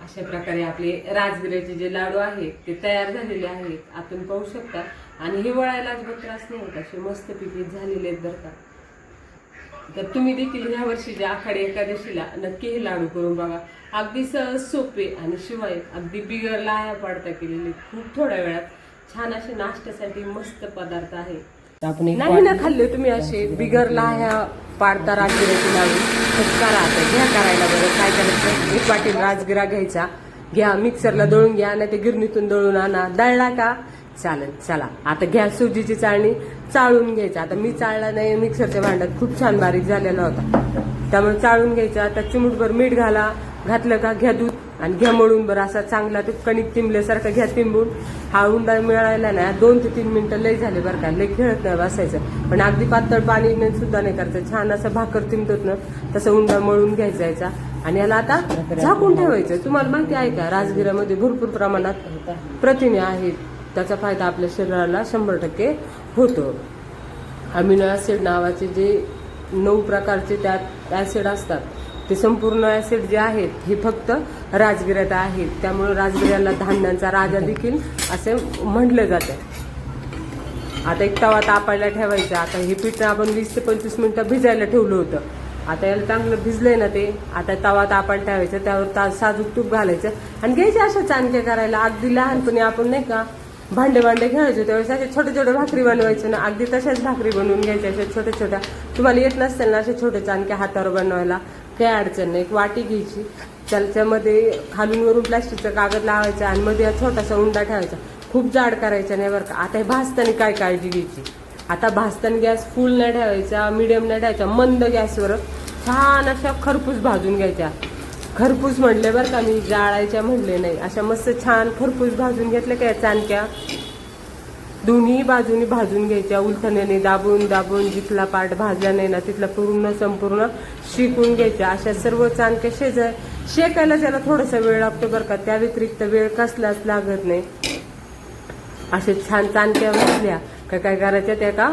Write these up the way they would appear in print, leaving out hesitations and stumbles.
अशा प्रकारे आपले राजगिऱ्याचे जे लाडू आहेत ते तयार झालेले आहेत, आपण पाहू शकता. आणि हे वळायला अजिबात त्रास नाही होत, असे मस्त पिपीत झालेले आहेत बरं का. तर तुम्ही देखील ह्या वर्षीच्या आषाढी एकादशीला नक्की हे लाडू करून बघा. अगदी सहज सोपे आणि शिवाय अगदी बिगर लाह्या पाडता केलेले, खूप थोड्या वेळात छान असे नाश्त्यासाठी मस्त पदार्थ आहे. नाही ना खाल्ले तुम्ही असे बिगर लाह्या पाडता राजगिऱ्याचे लाडू, करा आता घ्या करायला. बरं काय करायचं, एक वाटी राजगिरा घ्यायचा, घ्या मिक्सरला दळून घ्या, नाही ते गिरणीतून दळून आणा. दळला का चालेल. चला आता घ्या सुजीची चाळणी, चाळून घ्यायचा. आता मी चाळला नाही, मिक्सरच्या भांड्यात खूप छान बारीक झालेला होता, त्यामुळे चाळून घ्यायचा. आता चिमूटभर मीठ घाला, घातलं का घ्या दूध आणि घ्या मळून बरं असा चांगला ते कणिक तिंबल्यासारखं घ्या तिंबून. हा उंडा मिळायला ना 2 ते 3 मिनिटं लय झाले बरं का, लय खेळत नाही बसायचं, पण अगदी पातळ पाणी सुद्धा नाही करायचं. छान असं भाकर तिंबत ना तसं उंडा मळून घ्यायचा. आणि याला आता झाकून ठेवायचं. तुम्हाला माहिती आहे का, राजगिऱ्यामध्ये भरपूर प्रमाणात प्रथिने आहेत, त्याचा फायदा आपल्या शरीराला 100% होतो. अमिनो ऍसिड नावाचे जे 9 प्रकारचे त्यात ऍसिड असतात, ते संपूर्ण ऍसिड जे आहेत हे फक्त राजगिऱ्यात आहेत. त्यामुळे राजगिऱ्याला धान्यांचा राजा देखील असे म्हटलं जातं. आता एक तवा तापायला ठेवायचा. आता हे पीठ आपण 20 ते 25 मिनिटं भिजायला ठेवलं होतं. आता याला चांगलं भिजलंय ना ते. आता तवा तापायला ठेवायचं, त्यावर साजूक तूप घालायचं आणि घ्यायचे अशा चाणक्या करायला. अगदी लहानपणी आपण नाही का भांडे खेळायचो त्यावेळेस असे छोटे छोटे भाकरी बनवायचे ना, अगदी तशाच भाकरी बनवून घ्यायच्या अशा छोट्या छोट्या. तुम्हाला येत नसतील ना असे छोटे चाणक्या हातावर बनवायला, काही अडचण नाही. एक वाटी घ्यायची, त्याच्यामध्ये खालून वरून प्लास्टिकचा कागद लावायचा आणि मध्ये छोटासा उंडा ठेवायचा. खूप जाड करायचा नाही बरं का. आता हे भाजताना काय काळजी घ्यायची, आता भाजताना गॅस फुल नाही ठेवायचा, मिडियम नाही ठेवायचा, मंद गॅसवर छान अशा खरपूस भाजून घ्यायच्या. खरपूस म्हणले बरं का, मी जाळायच्या म्हणले नाही. अशा मस्त छान खरपूस भाजून घेतल्या का या चाणक्या दोन्ही बाजूनी भाजून घ्यायच्या. उलथण्याने दाबून दाबून जिथला पार्ट भाजला नाही ना तिथला संपूर्ण शेकून घ्यायच्या. अशा सर्व चाणक्या शेकायला त्याला थोडासा वेळ लागतो बरं का, त्या व्यतिरिक्त वेळ कसलाच लागत नाही. असे छान चाणक्या भाजल्या काय करायच्या, त्या का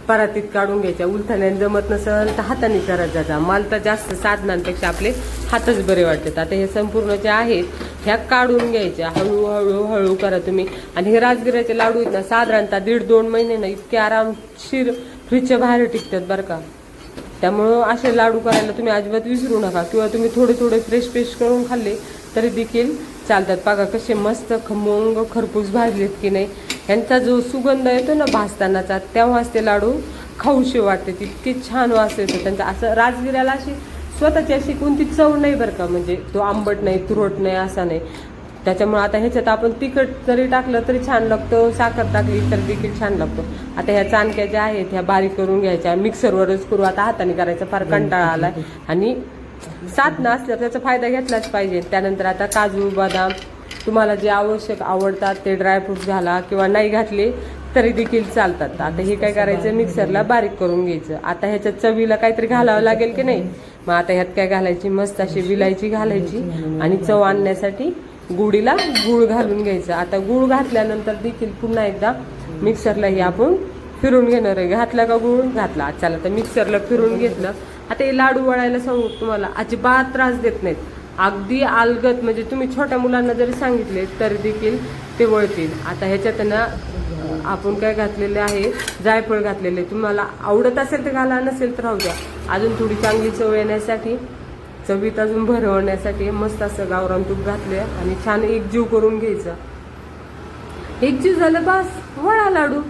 परातीत काढून घ्यायच्या. उलथण्याने जमत नसेल तर हाताने करत जायचा. मला तर जास्त साधनांपेक्षा आपले हातच बरे वाटतात. आता हे संपूर्ण जे आहेत ह्या काढून घ्यायच्या. हळूहळू करा तुम्ही. आणि हे राजगिऱ्याचे लाडू आहेत ना, साधारणतः 1.5-2 महिने ना इतके आरामशीर फ्रीजच्या बाहेर टिकतात बरं का. त्यामुळं असे लाडू करायला तुम्ही अजिबात विसरू नका. किंवा तुम्ही थोडे फ्रेश करून खाल्ले तरी देखील चालतात. बघा कसे मस्त खमंग खरपूस भाजलेत की नाही. ह्यांचा जो सुगंध येतो ना भाजतानाचा, तेव्हाच ते लाडू खाऊशे वाटते, इतके छान वास येतो त्यांचा. असं राजगिऱ्याला अशी स्वतःची अशी कोणती चव नाही बरं का, म्हणजे तो आंबट नाही तुरट नाही असा नाही. त्याच्यामुळे आता ह्याच्यात आपण तिखट जरी टाकलं तरी छान लागतो, साखर टाकली तरी देखील छान लागतो. आता ह्या चाणक्या ज्या आहेत ह्या बारीक करून घ्यायच्या, मिक्सरवरच करू. आता हाताने करायचा फार कंटाळा आलाय आणि साधनं असल्यावर त्याचा फायदा घेतलाच पाहिजे. त्यानंतर आता काजू बदाम तुम्हाला जे आवडतात ते ड्रायफ्रूट्स घाला, किंवा नाही घातले तरी देखील चालतात. आता हे काय करायचं, मिक्सरला बारीक करून घ्यायचं. आता ह्याच्यात चवीला काहीतरी घालावं लागेल की नाही, मग आता ह्यात काय घालायची, मस्त अशी विलायची घालायची आणि चव आणण्यासाठी गुळीला गूळ घालून घ्यायचं. आता गूळ घातल्यानंतर देखील पुन्हा एकदा मिक्सरलाही आपण फिरून घेणार आहे. घातला का गूळ घातला, चला तर मिक्सरला फिरून घेतलं. आता हे लाडू वळायला सांगू तुम्हाला अजिबात त्रास देत नाहीत, अगदी अलगत. म्हणजे तुम्ही छोट्या मुलांना जरी सांगितले तरी देखील ते वळतील. आता ह्याच्यात ना आपण काय घातलेले आहे, जायफळ घातलेले. तुम्हाला आवडत असेल तर घाला, नसेल तर राहू द्या. अजून थोडी चांगली चव येण्यासाठी, चवीत अजून भरवण्यासाठी मस्त असं गावरान तूप घातले आणि छान एकजीव करून घ्यायचं. एकजीव झालं बस, वळा लाडू.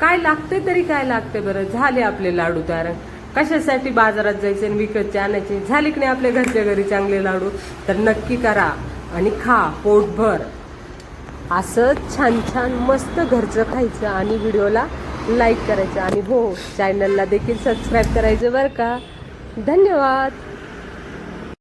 काय लागते तरी काय लागते बरं, झाले आपले लाडू तयार. कशासाठी बाजारात जायचे आणि विकतचे आणायचे, झाले की नाही आपल्या घरच्या घरी चांगले लाडू. तर नक्की करा आणि खा पोटभर. असं छान मस्त घरचं खायचं आणि व्हिडिओला लाईक करायचं आणि हो चॅनलला देखील सबस्क्राईब करायचं बरं का. धन्यवाद.